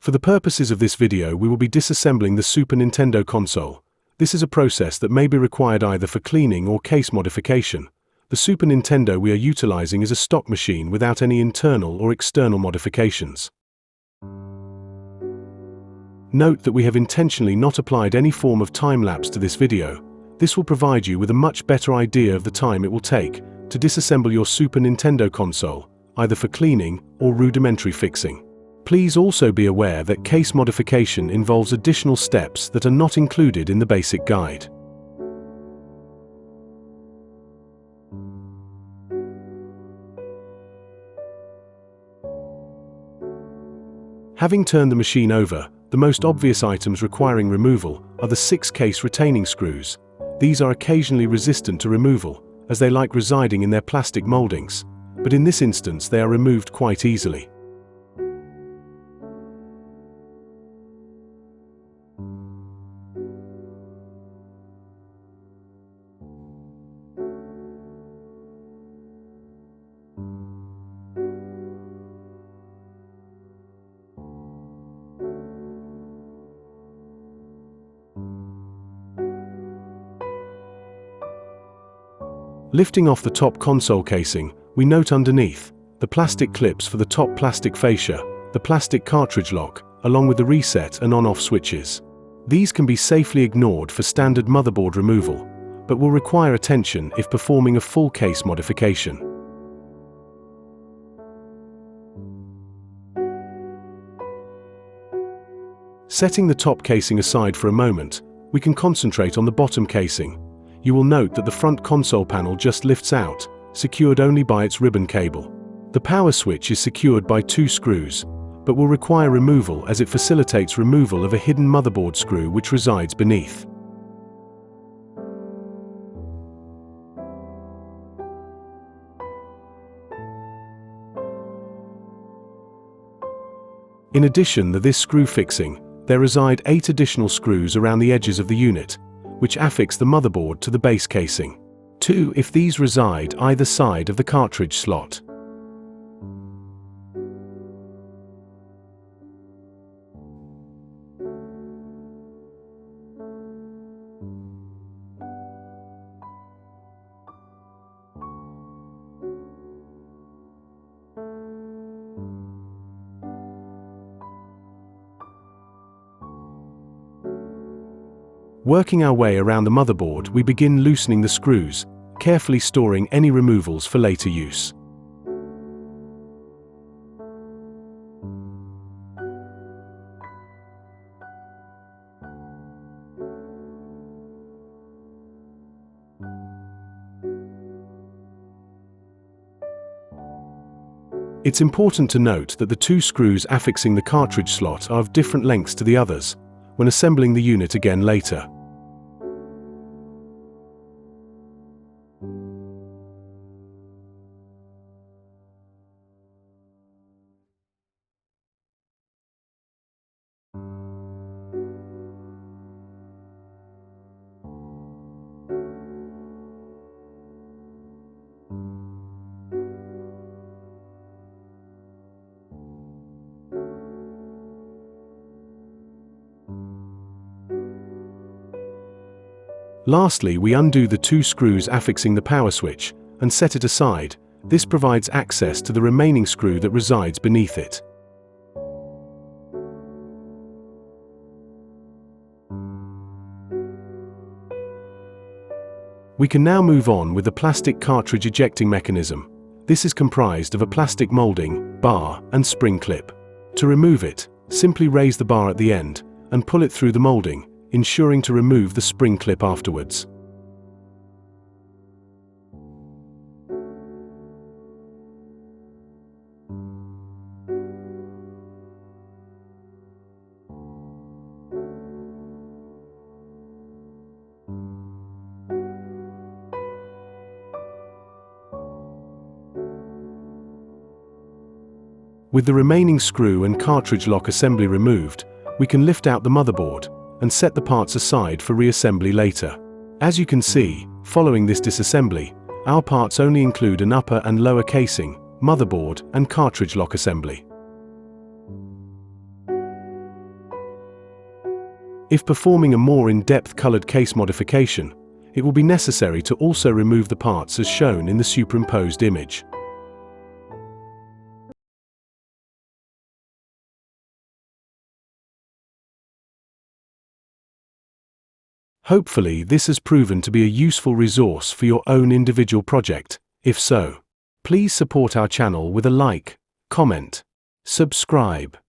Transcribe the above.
For the purposes of this video, we will be disassembling the Super Nintendo console. This is a process that may be required either for cleaning or case modification. The Super Nintendo we are utilizing is a stock machine without any internal or external modifications. Note that we have intentionally not applied any form of time lapse to this video. This will provide you with a much better idea of the time it will take to disassemble your Super Nintendo console, either for cleaning or rudimentary fixing. Please also be aware that case modification involves additional steps that are not included in the basic guide. Having turned the machine over, the most obvious items requiring removal are the 6 case retaining screws. These are occasionally resistant to removal, as they like residing in their plastic moldings, but in this instance they are removed quite easily. Lifting off the top console casing, we note underneath the plastic clips for the top plastic fascia, the plastic cartridge lock, along with the reset and on-off switches. These can be safely ignored for standard motherboard removal, but will require attention if performing a full case modification. Setting the top casing aside for a moment, we can concentrate on the bottom casing. You will note that the front console panel just lifts out, secured only by its ribbon cable. The power switch is secured by 2 screws, but will require removal as it facilitates removal of a hidden motherboard screw which resides beneath. In addition to this screw fixing, there reside 8 additional screws around the edges of the unit, which affix the motherboard to the base casing. 2 if these reside either side of the cartridge slot. Working our way around the motherboard, we begin loosening the screws, carefully storing any removals for later use. It's important to note that the 2 screws affixing the cartridge slot are of different lengths to the others when assembling the unit again later. Lastly, we undo the 2 screws affixing the power switch and set it aside. This provides access to the remaining screw that resides beneath it. We can now move on with the plastic cartridge ejecting mechanism. This is comprised of a plastic molding, bar, and spring clip. To remove it, simply raise the bar at the end and pull it through the molding, ensuring to remove the spring clip afterwards. With the remaining screw and cartridge lock assembly removed, we can lift out the motherboard and set the parts aside for reassembly later. As you can see, following this disassembly, our parts only include an upper and lower casing, motherboard, and cartridge lock assembly. If performing a more in-depth colored case modification, it will be necessary to also remove the parts as shown in the superimposed image. Hopefully, this has proven to be a useful resource for your own individual project. If so, please support our channel with a like, comment, subscribe,